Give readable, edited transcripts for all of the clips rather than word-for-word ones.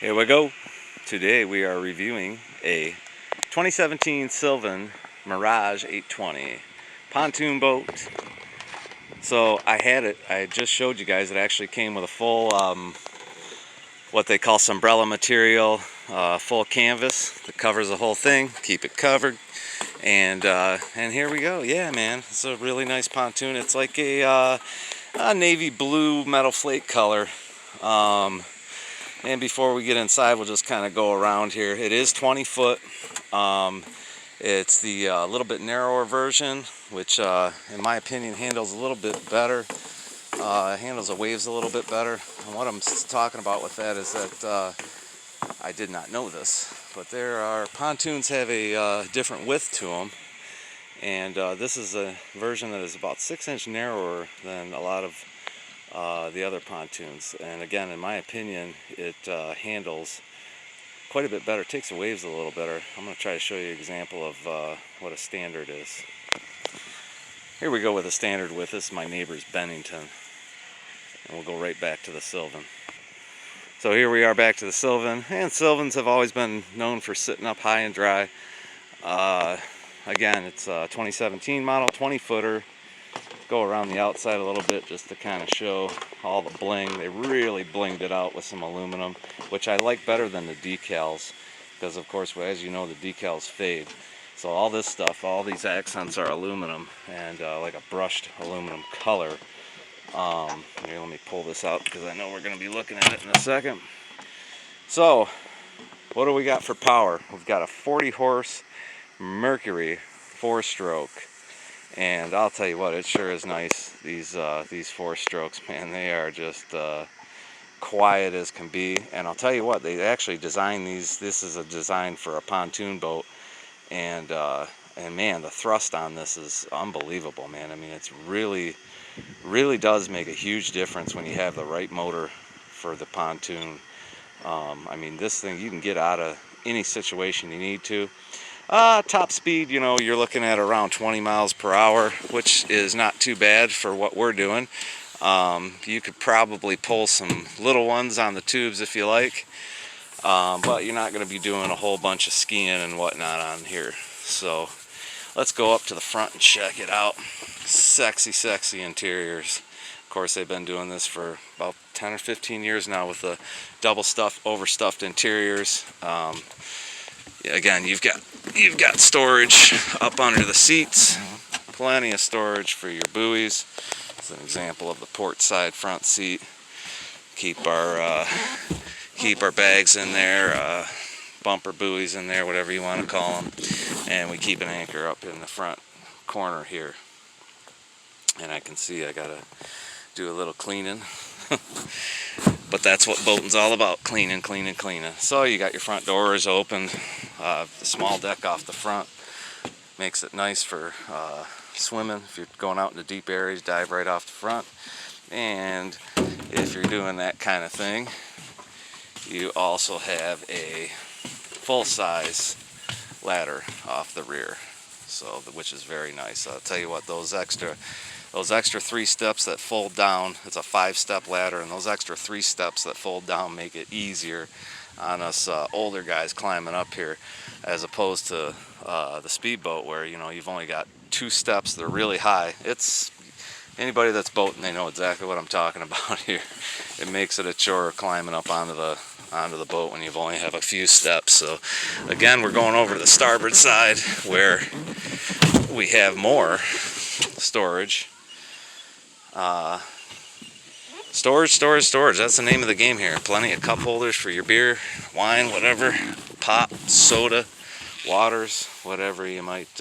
Here we go. Today we are reviewing a 2017 Sylvan Mirage 820 pontoon boat. So I just showed you guys, it actually came with a full, what they call umbrella material, full canvas that covers the whole thing, keep it covered. And here we go. Yeah, man, it's a really nice pontoon. It's like a navy blue metal flake color. And before we get inside, we'll just kind of go around here. It is 20 foot. It's the little bit narrower version, which in my opinion handles a little bit better. Handles the waves a little bit better. And what I'm talking about with that is that I did not know this, but there are pontoons have a different width to them. And this is a version that is about 6 inch narrower than a lot of the other pontoons, and again, in my opinion, it handles quite a bit better, takes the waves a little better. I'm going to try to show you an example of what a standard is. Here we go with a standard width. This is my neighbor's Bennington, and we'll go right back to the Sylvan. So here we are back to the Sylvan, and Sylvans have always been known for sitting up high and dry. Again, it's a 2017 model, 20 footer. Go around the outside a little bit just to kind of show all the bling. They really blinged it out with some aluminum, which I like better than the decals, because of course, as you know, the decals fade. So all this stuff, all these accents are aluminum, and like a brushed aluminum color. Here, let me pull this out because I know we're going to be looking at it in a second. So what do we got for power? We've got a 40 horse Mercury 4-stroke. And I'll tell you what, it sure is nice. These 4-strokes, man, they are just quiet as can be. And I'll tell you what, they actually designed these. This is a design for a pontoon boat, and man, the thrust on this is unbelievable, man. I mean, it's really does make a huge difference when you have the right motor for the pontoon. I mean, this thing you can get out of any situation you need to. Top speed, you know, you're looking at around 20 miles per hour, which is not too bad for what we're doing. You could probably pull some little ones on the tubes if you like, but you're not going to be doing a whole bunch of skiing and whatnot on here. So let's go up to the front and check it out. Sexy, sexy interiors. Of course, they've been doing this for about 10 or 15 years now with the double stuffed, overstuffed interiors. Again, you've got storage up under the seats, plenty of storage for your buoys. It's an example of the port side front seat. Keep our bags in there, bumper buoys in there, whatever you want to call them, and we keep an anchor up in the front corner here. And I can see I gotta do a little cleaning. But that's what boating's all about, cleaning. So you got your front doors open, the small deck off the front makes it nice for swimming. If you're going out into deep areas, dive right off the front. And if you're doing that kind of thing, you also have a full-size ladder off the rear, so which is very nice. I'll tell you what, those extra 3 steps that fold down, it's a 5-step ladder, and those extra 3 steps that fold down make it easier on us older guys climbing up here, as opposed to the speedboat where, you know, you've only got 2 steps that are really high. It's anybody that's boating, they know exactly what I'm talking about here. It makes it a chore climbing up onto the boat when you've only have a few steps. So again, we're going over to the starboard side where we have more storage. Storage. That's the name of the game here. Plenty of cup holders for your beer, wine, whatever, pop, soda, waters, whatever you might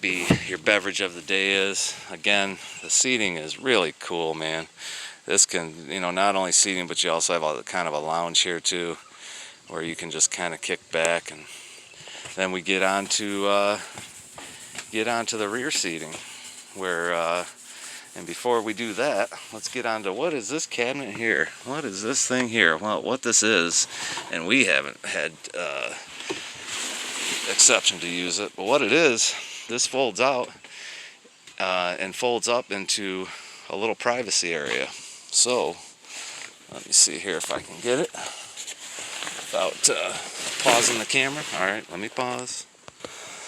be your beverage of the day is. Again, the seating is really cool, man. This can, you know, not only seating, but you also have a kind of a lounge here too, where you can just kind of kick back. And then we get onto the rear seating, where and before we do that, let's get on to what is this cabinet here? What is this thing here? Well, what this is, and we haven't had exception to use it, but what it is, this folds out and folds up into a little privacy area. So Let me see here if I can get it without pausing the camera. Alright, let me pause.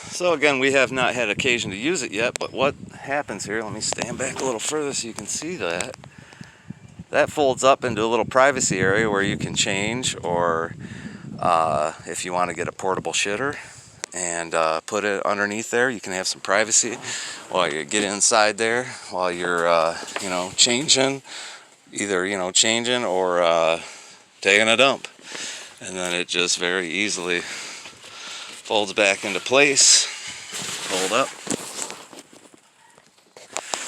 So again, we have not had occasion to use it yet, but what happens here, let me stand back a little further so you can see that. That folds up into a little privacy area where you can change, or if you want to get a portable shitter and put it underneath there, you can have some privacy while you get inside there, while you're you know, changing, either, you know, changing or taking a dump. And then it just very easily folds back into place. Hold up.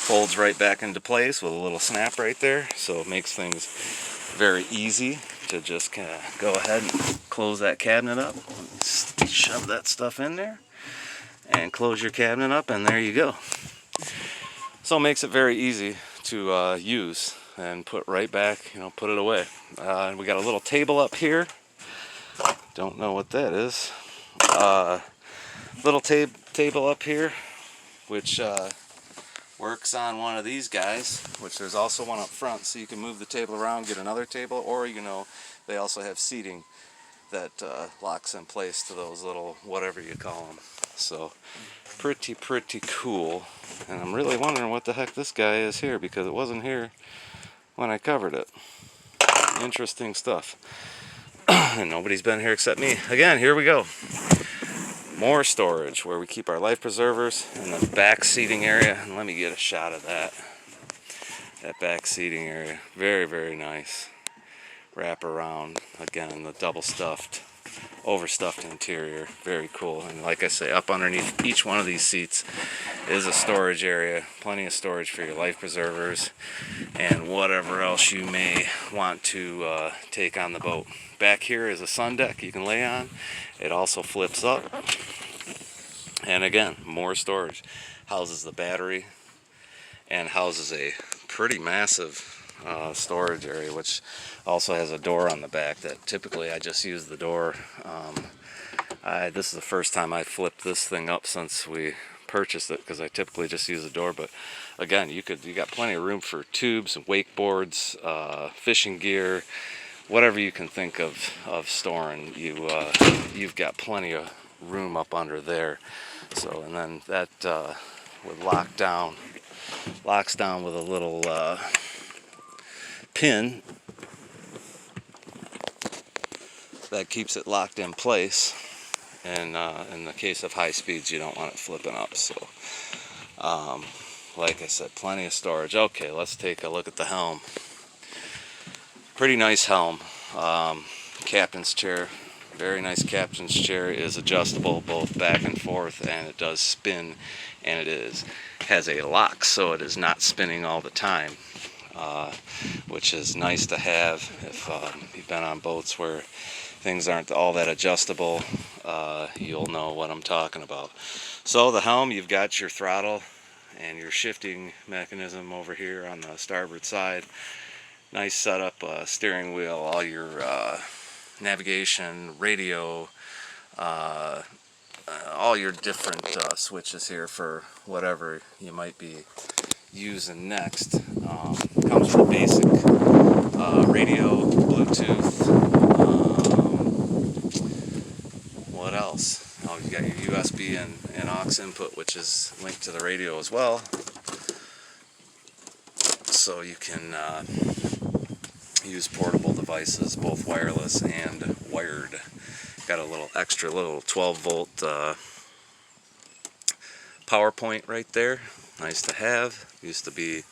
Folds right back into place with a little snap right there. So it makes things very easy to just kind of go ahead and close that cabinet up. Shove that stuff in there and close your cabinet up, and there you go. So it makes it very easy to use and put right back, you know, put it away. We got a little table up here. Don't know what that is. Little table up here, which works on one of these guys, which there's also one up front, so you can move the table around, get another table, or, you know, they also have seating that locks in place to those little whatever you call them. So pretty cool. And I'm really wondering what the heck this guy is here, because it wasn't here when I covered it. Interesting stuff. And nobody's been here except me. Again, here we go. More storage where we keep our life preservers in the back seating area. And let me get a shot of that. That back seating area. Very nice. Wrap around. Again, the double stuffed, overstuffed interior. Very cool. And like I say, up underneath each one of these seats is a storage area. Plenty of storage for your life preservers and whatever else you may want to take on the boat. Back here is a sun deck you can lay on. It also flips up. And again, more storage. Houses the battery and houses a pretty massive storage area, which also has a door on the back that typically I just use the door. This is the first time I flipped this thing up since we purchased it, because I typically just use the door. But again, you got plenty of room for tubes and wakeboards, fishing gear, whatever you can think of storing. You've got plenty of room up under there. So, and then that would locks down with a little pin that keeps it locked in place. And in the case of high speeds, you don't want it flipping up. So like I said, plenty of storage. Okay, let's take a look at the Helm. Pretty nice Helm. Captain's chair. Very nice captain's chair. Is adjustable both back and forth, and it does spin, and has a lock, so it is not spinning all the time, which is nice to have if you've been on boats where things aren't all that adjustable. You'll know what I'm talking about. So the Helm, you've got your throttle and your shifting mechanism over here on the starboard side. Nice setup, steering wheel, all your navigation, radio, all your different switches here for whatever you might be using next. Comes with a basic radio, Bluetooth. What else? Oh, you got your USB and aux input, which is linked to the radio as well. So you can use portable devices, both wireless and wired. Got a little extra 12-volt power point right there. Nice to have. Used to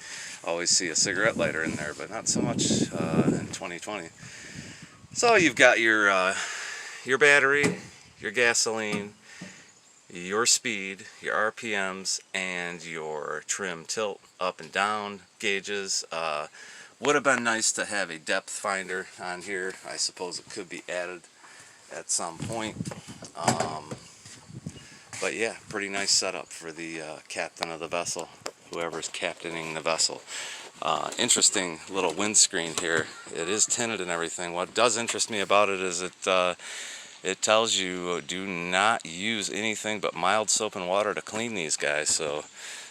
always see a cigarette lighter in there, but not so much in 2020. So you've got your battery, your gasoline, your speed, your RPMs, and your trim tilt up and down gauges. Would have been nice to have a depth finder on here. I suppose it could be added at some point. But yeah, pretty nice setup for the captain of the vessel, whoever's captaining the vessel. Interesting little windscreen here. It is tinted and everything. What does interest me about it is it tells you do not use anything but mild soap and water to clean these guys. So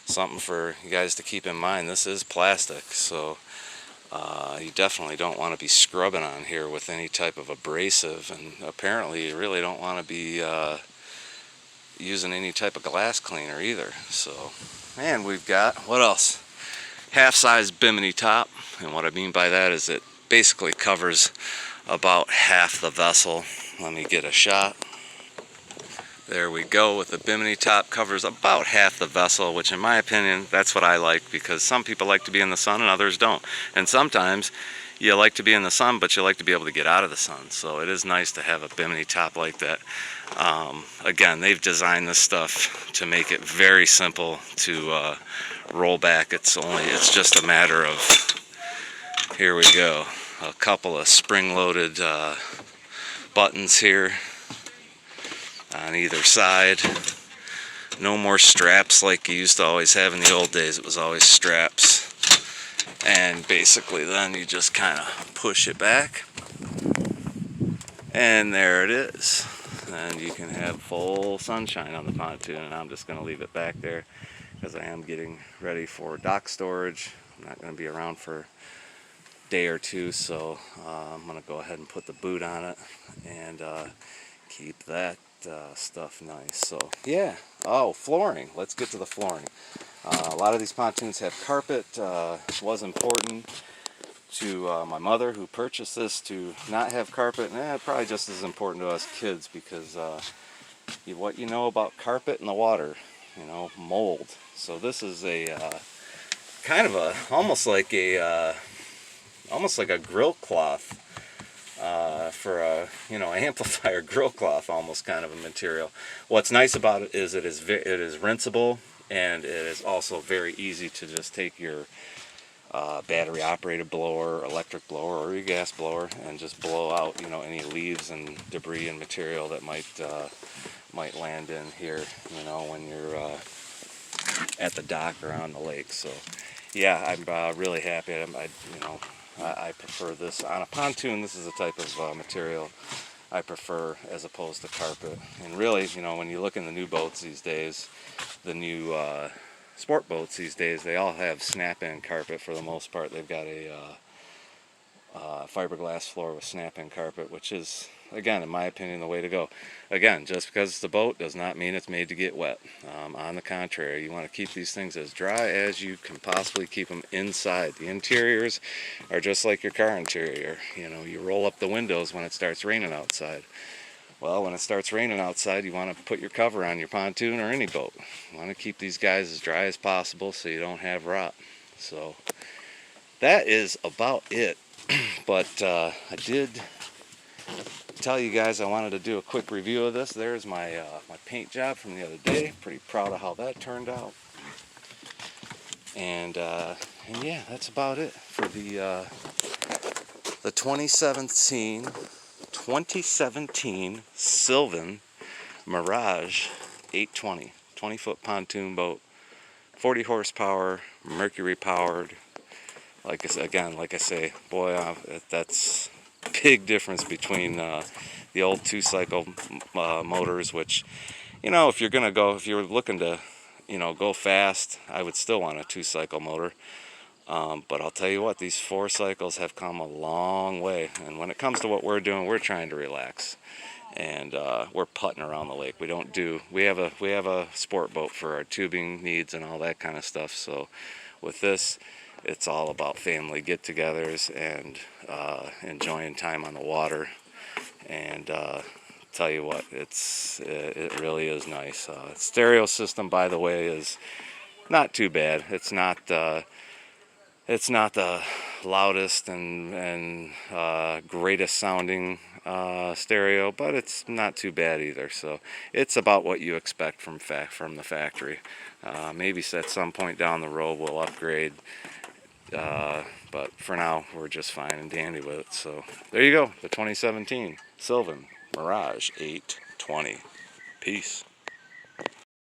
something for you guys to keep in mind. This is plastic, so You definitely don't want to be scrubbing on here with any type of abrasive, and apparently you really don't want to be using any type of glass cleaner either. So, and we've got, what else? Half-size Bimini top, and what I mean by that is it basically covers about half the vessel. Let me get a shot. There we go, with the Bimini top, covers about half the vessel, which in my opinion, that's what I like, because some people like to be in the sun and others don't. And sometimes you like to be in the sun, but you like to be able to get out of the sun. So it is nice to have a Bimini top like that. Again, they've designed this stuff to make it very simple to roll back. It's just a matter of, here we go, a couple of spring-loaded buttons here on either side. No more straps like you used to always have in the old days. It was always straps, and basically then you just kind of push it back, and there it is, and you can have full sunshine on the pontoon. And I'm just going to leave it back there because I am getting ready for dock storage. I'm not going to be around for a day or two, so I'm going to go ahead and put the boot on it and keep that stuff nice. So yeah. Oh, flooring. Let's get to the flooring. A lot of these pontoons have carpet. It was important to my mother, who purchased this, to not have carpet. And probably just as important to us kids, because what you know about carpet in the water, you know, mold. So this is a kind of a almost like a grill cloth. For a, you know, amplifier grill cloth, almost kind of a material. What's nice about it is it is rinsable, and it is also very easy to just take your battery operated blower, electric blower, or your gas blower and just blow out, you know, any leaves and debris and material that might land in here, you know, when you're at the dock or on the lake. So yeah, I'm really happy. I prefer this on a pontoon. This is a type of material I prefer as opposed to carpet. And really, you know, when you look in the new boats these days, the new sport boats these days, they all have snap-in carpet for the most part. They've got a fiberglass floor with snap-in carpet, which is, again, in my opinion, the way to go. Again, just because it's a boat does not mean it's made to get wet. On the contrary, you want to keep these things as dry as you can possibly keep them inside. The interiors are just like your car interior. You know, you roll up the windows when it starts raining outside. Well, when it starts raining outside, you want to put your cover on your pontoon or any boat. You want to keep these guys as dry as possible so you don't have rot. So that is about it. But I did tell you guys I wanted to do a quick review of this. There's my my paint job from the other day. Pretty proud of how that turned out. And yeah, that's about it for the 2017 Sylvan Mirage 820, 20-foot pontoon boat, 40 horsepower, mercury powered. Like I say, boy, that's big difference between the old two-cycle motors, which, you know, if you're looking to, you know, go fast, I would still want a two-cycle motor. But I'll tell you what, these 4 cycles have come a long way. And when it comes to what we're doing, we're trying to relax, and we're putting around the lake. We have a sport boat for our tubing needs and all that kind of stuff. So with this, it's all about family get-togethers and enjoying time on the water. And tell you what, it really is nice. Stereo system, by the way, is not too bad. It's not the loudest and greatest sounding stereo, but it's not too bad either. So it's about what you expect from the factory. Maybe at some point down the road we'll upgrade. But for now, we're just fine and dandy with it. So there you go, the 2017 Sylvan Mirage 820. Peace.